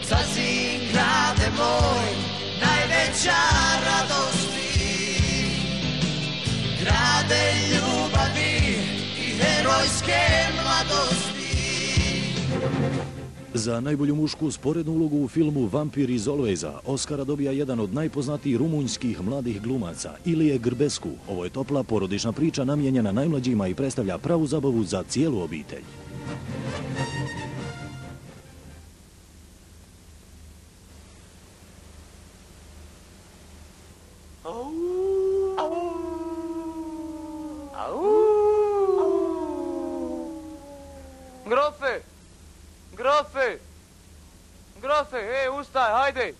Sasvim grade moj, najveća radost ti. Grade ljubavi i herojske mladosti. Za najbolju mušku sporednu ulogu u filmu Vampir iz Alvejza Oscara dobija jedan od najpoznatijih rumunjskih mladih glumaca, Ilije Grbescu. Ovo je topla porodična priča namijenjena najmlađima i predstavlja pravu zabavu za cijelu obitelj. Grofe! Grofe! Grofe, ustaj, hajde!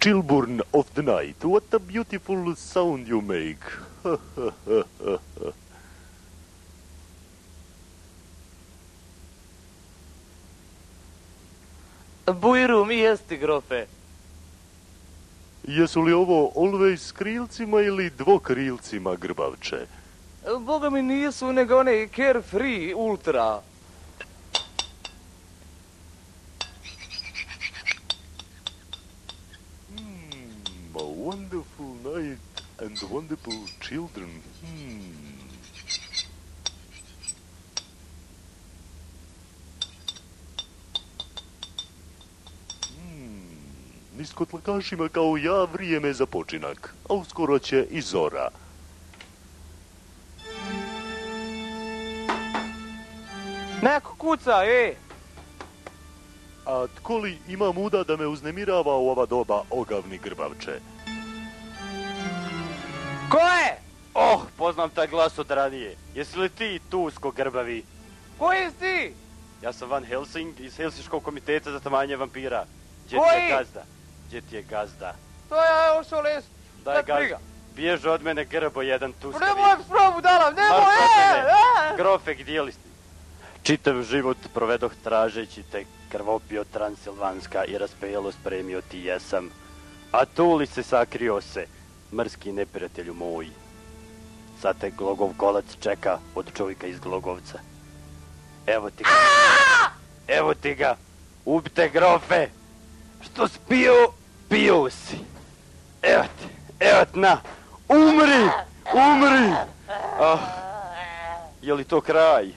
Chilburn of the night, what a beautiful sound you make. Bujrum jesti, grofe. Jesu li ovo always s krilcima ili dvokrilcima, Grbavče? Boga mi nisu, nego one carefree ultra. A wonderful night and wonderful children. Nisko tlakašima kao ja vrijeme za počinak, a uskoro će i zora. Neko kuca, A tko li ima muda da me uznemirava u ova doba, ogavni Grbavče? Ko je? Poznam taj glas od ranije. Jesi li ti Tusko Grbavi? Koji si ti? Ja sam Van Helsing iz Helsinškog komiteta za tamanje vampira. Gdje ti je gazda? To je ošao les. Daj gazda. Bježe od mene Grbo jedan Tuskavi. Nemoj spravu dalam, nemoj! Grofe, gdje li si? Čitav život provedoh tražeći te, krvopio Transilvanska i raspejalo spremio ti jesam. A tu li se sakrio se, mrski neprijatelju moj. Sad te Glogov kolac čeka od čovjeka iz Glogovca. Evo ti ga. Evo ti ga. Ubite, grofe. Što si pio si. Evo ti, na. Umri. Je li to kraj?